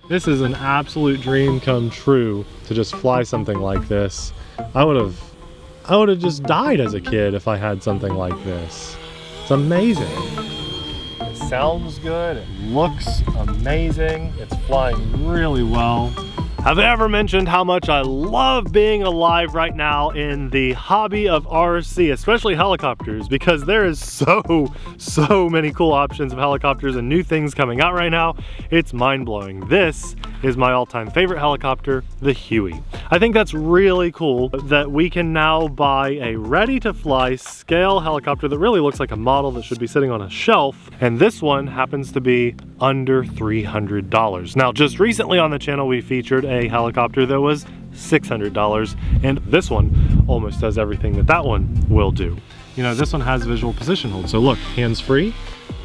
This is an absolute dream come true to just fly something like this. I would have just died as a kid if I had something like this. It's amazing. It sounds good, it looks amazing, it's flying really well. Have I ever mentioned how much I love being alive right now in the hobby of RC, especially helicopters, because there is so many cool options of helicopters and new things coming out right now. It's mind-blowing. This is my all-time favorite helicopter, the Huey. I think that's really cool that we can now buy a ready-to-fly scale helicopter that really looks like a model that should be sitting on a shelf, and this one happens to be under $300. Now, just recently on the channel we featured a helicopter that was $600, and this one almost does everything that one will do. You know, this one has visual position hold, so look, hands-free.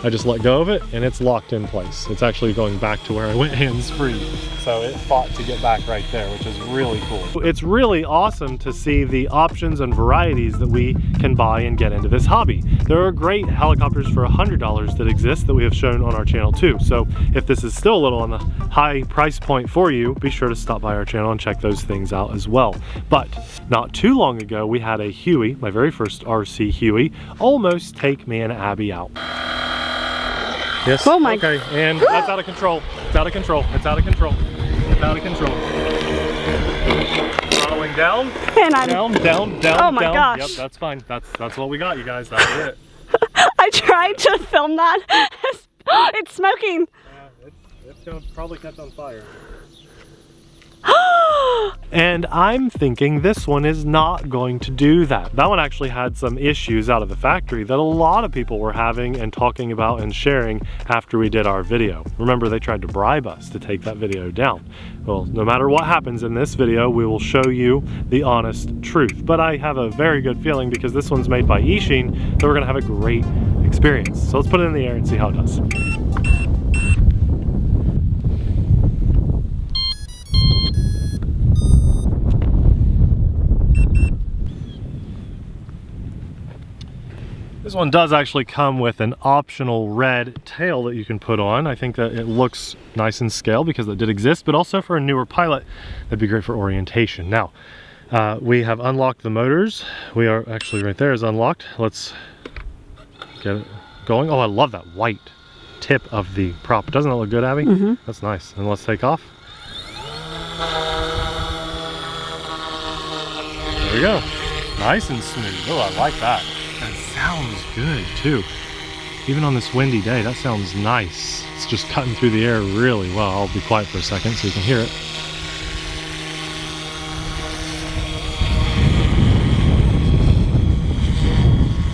I just let go of it and it's locked in place. It's actually going back to where I went hands-free. So it fought to get back right there, which is really cool. It's really awesome to see the options and varieties that we can buy and get into this hobby. There are great helicopters for $100 that exist that we have shown on our channel too. So if this is still a little on the high price point for you, be sure to stop by our channel and check those things out as well. But not too long ago, we had a Huey, my very first RC Huey, almost take me and Abby out. Yes. Oh my. Okay, and that's out of control. It's out of control. It's out of control. It's out of control. Throttling down. And I'm down. Oh my gosh. Yep, that's fine. That's what we got, you guys. That's it. I tried to film that. It's smoking. It's gonna probably catch on fire. And I'm thinking this one is not going to do that. That one actually had some issues out of the factory that a lot of people were having and talking about and sharing after we did our video. Remember, they tried to bribe us to take that video down. Well, no matter what happens in this video, we will show you the honest truth. But I have a very good feeling, because this one's made by Eachine, that we're gonna have a great experience. So let's put it in the air and see how it does. This one does actually come with an optional red tail that you can put on. I think that it looks nice in scale because it did exist, but also for a newer pilot, that'd be great for orientation. Now, we have unlocked the motors. We are actually right there is unlocked. Let's get it going. Oh, I love that white tip of the prop. Doesn't that look good, Abby? Mm-hmm. That's nice. And let's take off. There we go. Nice and smooth. Oh, I like that. And it sounds good too. Even on this windy day, that sounds nice. It's just cutting through the air really well. I'll be quiet for a second so you can hear it.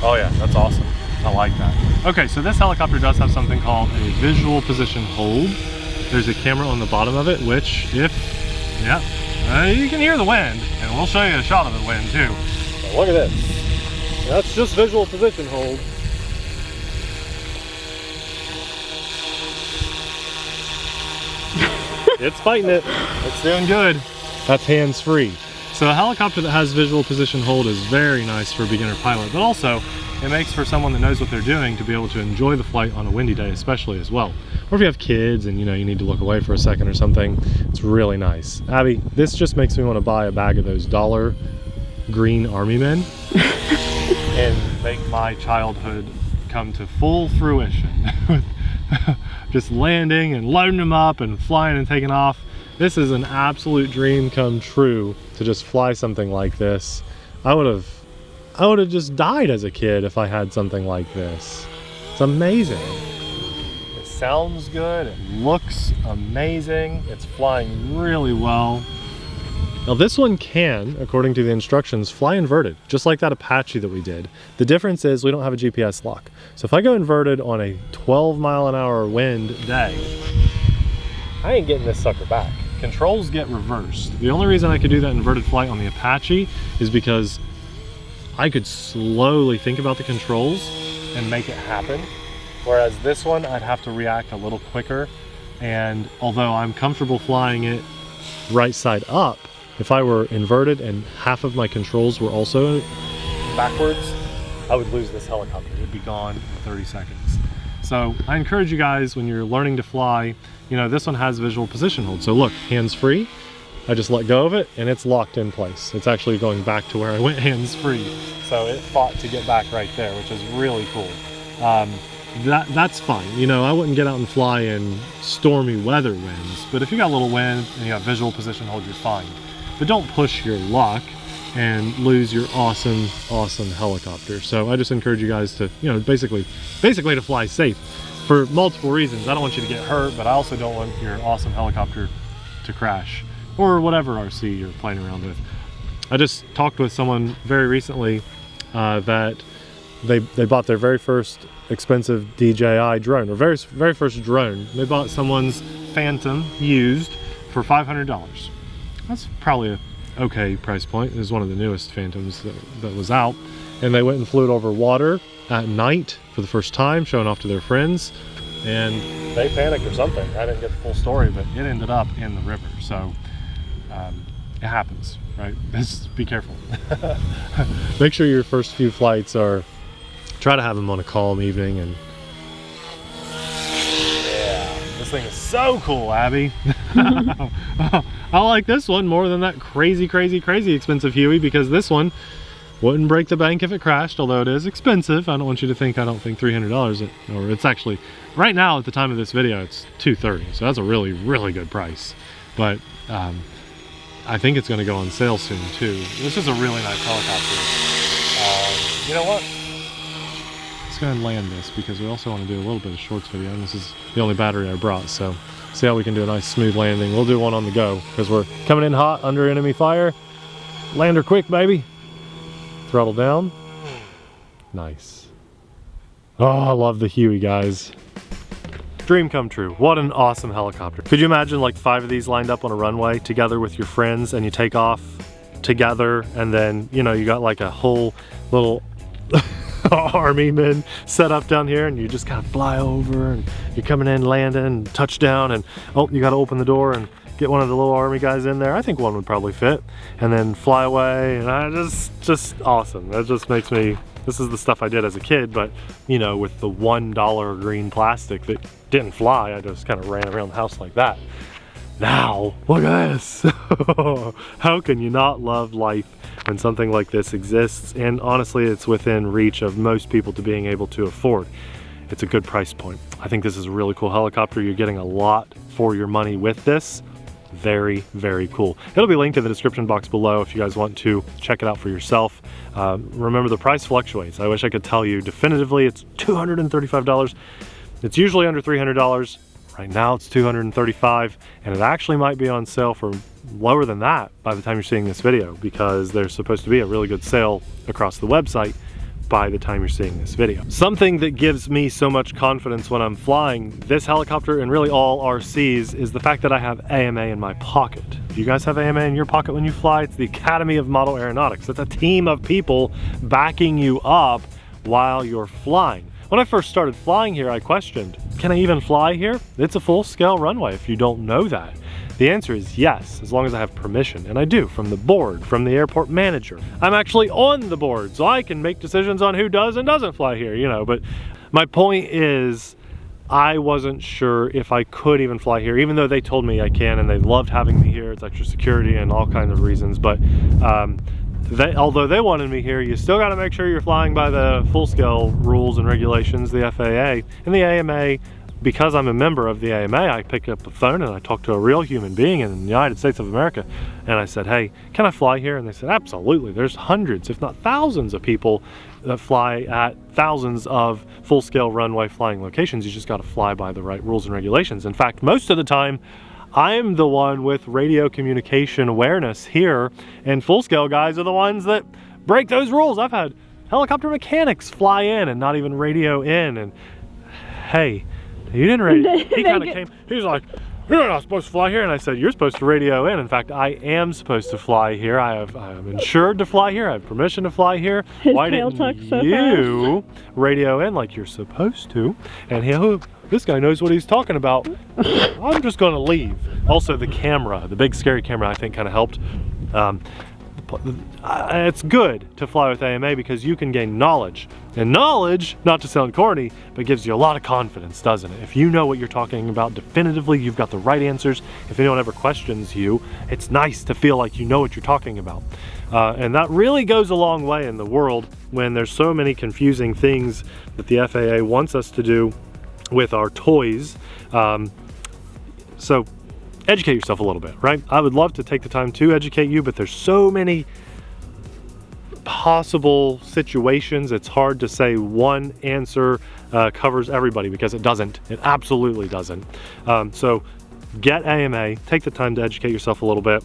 Oh yeah, that's awesome. I like that. Okay, so this helicopter does have something called a visual position hold. There's a camera on the bottom of it, which you can hear the wind, and we'll show you a shot of the wind too. So look at this. That's just visual position hold. It's fighting it. It's doing good. That's hands-free. So a helicopter that has visual position hold is very nice for a beginner pilot, but also it makes for someone that knows what they're doing to be able to enjoy the flight on a windy day especially as well. Or if you have kids and you need to look away for a second or something, it's really nice. Abby, this just makes me want to buy a bag of those $1 green army men and make my childhood come to full fruition. Just landing and loading them up and flying and taking off. This is an absolute dream come true to just fly something like this. I would have just died as a kid if I had something like this. It's amazing. It sounds good, it looks amazing, it's flying really well. Now this one can, according to the instructions, fly inverted, just like that Apache that we did. The difference is we don't have a GPS lock. So if I go inverted on a 12-mile-an-hour wind day, I ain't getting this sucker back. Controls get reversed. The only reason I could do that inverted flight on the Apache is because I could slowly think about the controls and make it happen. Whereas this one, I'd have to react a little quicker. And although I'm comfortable flying it right side up, if I were inverted and half of my controls were also backwards, I would lose this helicopter. It'd be gone in 30 seconds. So I encourage you guys, when you're learning to fly, you know, this one has visual position hold. So look, hands free. I just let go of it and it's locked in place. It's actually going back to where I went hands free. So it fought to get back right there, which is really cool. That's fine. You know, I wouldn't get out and fly in stormy weather winds, but if you got a little wind and you got visual position hold, you're fine. But don't push your luck and lose your awesome helicopter. So I just encourage you guys to, you know, basically to fly safe for multiple reasons. I don't want you to get hurt, but I also don't want your awesome helicopter to crash, or whatever RC you're playing around with. I just talked with someone very recently that they bought their very first expensive DJI drone, or very first drone. They bought someone's Phantom used for $500. That's probably a okay price point. It was one of the newest Phantoms that was out. And they went and flew it over water at night for the first time, showing off to their friends. And they panicked or something. I didn't get the full story, but it ended up in the river. So it happens, right? Just be careful. Make sure your first few flights are, try to have them on a calm evening. And yeah, this thing is so cool, Abby. I like this one more than that crazy expensive Huey, because this one wouldn't break the bank if it crashed, although it is expensive. I don't want you to think I don't think $300, or it's actually, right now at the time of this video, it's $230, so that's a really good price. But I think it's going to go on sale soon too. This is a really nice helicopter. You know what? Let's go ahead and land this, because we also want to do a little bit of shorts video, and this is the only battery I brought, so see how we can do a nice smooth landing. We'll do one on the go, because we're coming in hot under enemy fire. Land her quick, baby. Throttle down. Nice. Oh, I love the Huey, guys. Dream come true. What an awesome helicopter. Could you imagine like 5 of these lined up on a runway together with your friends, and you take off together, and then, you know, you got like a whole little army men set up down here, and you just kind of fly over, and you're coming in, landing, and touchdown, and oh, you got to open the door and get one of the little army guys in there. I think one would probably fit, and then fly away. And I just awesome. That just makes me, this is the stuff I did as a kid, but you know, with the $1 green plastic that didn't fly, I just kind of ran around the house like that. Now, look at this. How can you not love life when something like this exists? And honestly, it's within reach of most people to being able to afford. It's a good price point. I think this is a really cool helicopter. You're getting a lot for your money with this. Very cool. It'll be linked in the description box below if you guys want to check it out for yourself. Remember, the price fluctuates. I wish I could tell you definitively it's $235. It's usually under $300. Right now it's $235, and it actually might be on sale for lower than that by the time you're seeing this video, because there's supposed to be a really good sale across the website by the time you're seeing this video. Something that gives me so much confidence when I'm flying this helicopter, and really all RCs, is the fact that I have AMA in my pocket. If you guys have AMA in your pocket when you fly, it's the Academy of Model Aeronautics. That's a team of people backing you up while you're flying. When I first started flying here, I questioned, can I even fly here? It's a full-scale runway if you don't know that. The answer is yes, as long as I have permission, and I do, from the board, from the airport manager. I'm actually on the board, so I can make decisions on who does and doesn't fly here, you know, but my point is, I wasn't sure if I could even fly here, even though they told me I can, and they loved having me here. It's extra security and all kinds of reasons, but although they wanted me here, you still got to make sure you're flying by the full-scale rules and regulations, the FAA and the AMA. Because I'm a member of the AMA, I picked up the phone and I talked to a real human being in the United States of America, and I said, hey, can I fly here? And they said, absolutely. There's hundreds, if not thousands, of people that fly at thousands of full-scale runway flying locations. You just got to fly by the right rules and regulations. In fact, most of the time, I'm the one with radio communication awareness here, and full-scale guys are the ones that break those rules. I've had helicopter mechanics fly in and not even radio in, and hey, you didn't radio. He kind of came, he was like, you're not supposed to fly here. And I said, you're supposed to radio in. In fact, I am supposed to fly here. I am insured to fly here. I have permission to fly here. Why didn't you radio in like you're supposed to? And this guy knows what he's talking about. I'm just going to leave. Also, the camera, the big scary camera, I think kind of helped. it's good to fly with AMA because you can gain knowledge. And knowledge, not to sound corny, but gives you a lot of confidence, doesn't it? If you know what you're talking about definitively, you've got the right answers. If anyone ever questions you, it's nice to feel like you know what you're talking about. And that really goes a long way in the world when there's so many confusing things that the FAA wants us to do with our toys. So educate yourself a little bit, right? I would love to take the time to educate you, but there's so many possible situations. It's hard to say one answer covers everybody because it doesn't. It absolutely doesn't. So get AMA, take the time to educate yourself a little bit.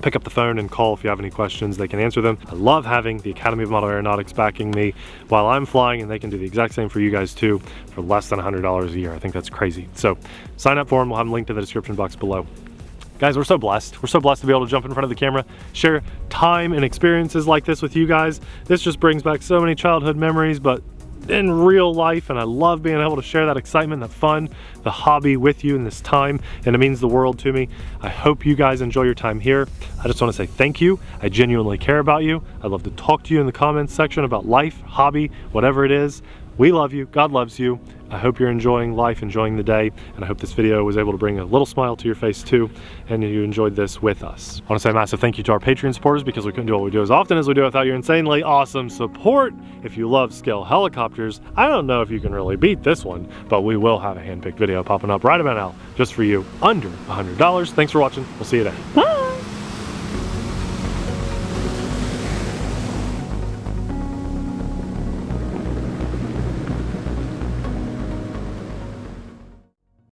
Pick up the phone and call if you have any questions. They can answer them. I love having the Academy of Model Aeronautics backing me while I'm flying, and they can do the exact same for you guys too for less than $100 a year. I think that's crazy. So sign up for them. We'll have them linked in the description box below. Guys, we're so blessed. We're so blessed to be able to jump in front of the camera, share time and experiences like this with you guys. This just brings back so many childhood memories, but in real life, and I love being able to share that excitement, that fun, the hobby with you in this time, and it means the world to me. I hope you guys enjoy your time here. I just want to say thank you. I genuinely care about you. I'd love to talk to you in the comments section about life, hobby, whatever it is. We love you. God loves you. I hope you're enjoying life, enjoying the day, and I hope this video was able to bring a little smile to your face too, and you enjoyed this with us. I want to say a massive thank you to our Patreon supporters because we couldn't do what we do as often as we do without your insanely awesome support. If you love scale helicopters, I don't know if you can really beat this one, but we will have a hand-picked video popping up right about now just for you under $100. Thanks for watching. We'll see you then. Bye.